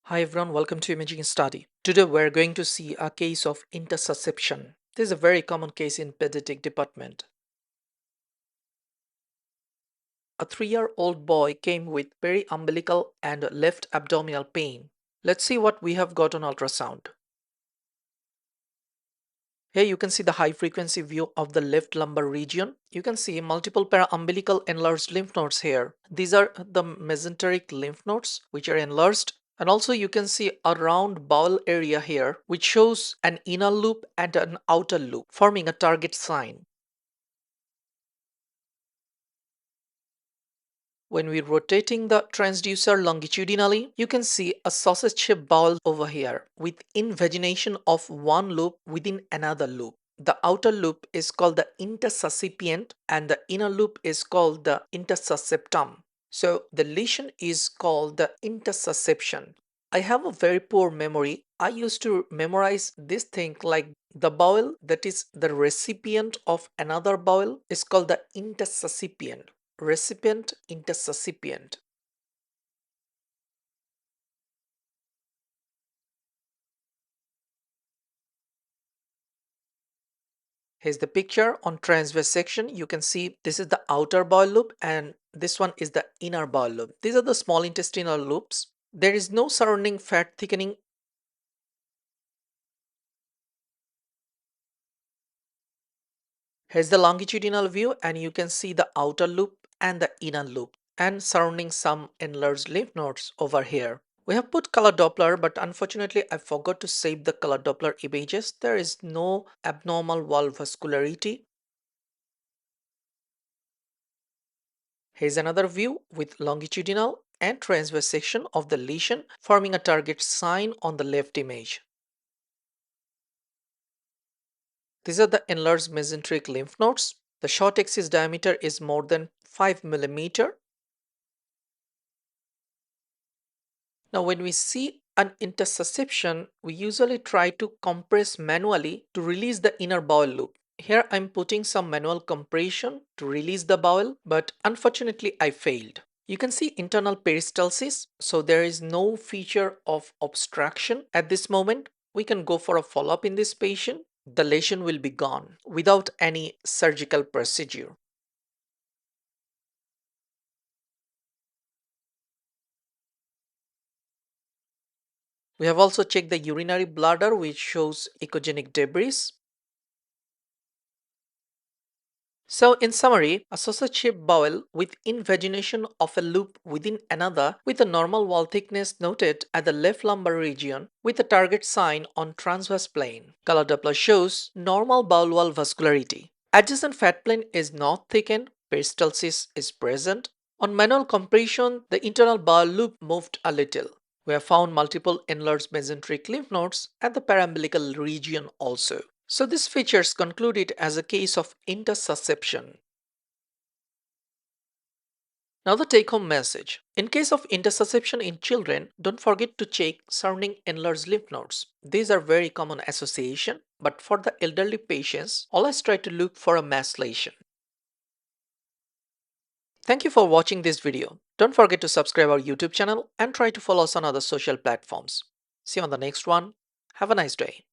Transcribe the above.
Hi everyone, welcome to Imaging Study. Today we're going to see a case of intussusception. This is a very common case in pediatric department. A 3-year-old boy came with periumbilical and left abdominal pain. Let's see what we have got on ultrasound. Here you can see the high frequency view of the left lumbar region. You can see multiple paraumbilical enlarged lymph nodes here. These are the mesenteric lymph nodes which are enlarged. And also you can see a round bowel area here which shows an inner loop and an outer loop forming a target sign. When we're rotating the transducer longitudinally, you can see a sausage-shaped bowel over here with invagination of one loop within another loop. The outer loop is called the intussuscipient and the inner loop is called the intussusceptum. So the lesion is called the intussusception. I have a very poor memory. I used to memorize this thing like the bowel that is the recipient of another bowel is called the intussuscipient. Recipient, intussuscipient. Here's the picture on transverse section. You can see this is the outer bowel loop and this one is the inner bowel loop. These are the small intestinal loops. There is no surrounding fat thickening. Here's the longitudinal view and you can see the outer loop and the inner loop and surrounding some enlarged lymph nodes over here. We have put color Doppler, but unfortunately I forgot to save the color Doppler images. There is no abnormal wall vascularity. Here's another view with longitudinal and transverse section of the lesion forming a target sign on the left image. These are the enlarged mesenteric lymph nodes. The short axis diameter is more than 5 mm. Now when we see an intussusception, we usually try to compress manually to release the inner bowel loop. Here I'm putting some manual compression to release the bowel, but unfortunately I failed. You can see internal peristalsis, so there is no feature of obstruction at this moment. We can go for a follow-up in this patient. The lesion will be gone without any surgical procedure. We have also checked the urinary bladder, which shows echogenic debris. So in summary, a sausage-shaped bowel with invagination of a loop within another with a normal wall thickness noted at the left lumbar region with a target sign on transverse plane. Color Doppler shows normal bowel wall vascularity. Adjacent fat plane is not thickened, peristalsis is present. On manual compression, the internal bowel loop moved a little. We have found multiple enlarged mesenteric lymph nodes at the paraumbilical region also. So these features conclude it as a case of intussusception. Now the take-home message. In case of intussusception in children, don't forget to check surrounding enlarged lymph nodes. These are very common association, but for the elderly patients, always try to look for a mass lesion. Thank you for watching this video. Don't forget to subscribe our YouTube channel and try to follow us on other social platforms. See you on the next one. Have a nice day.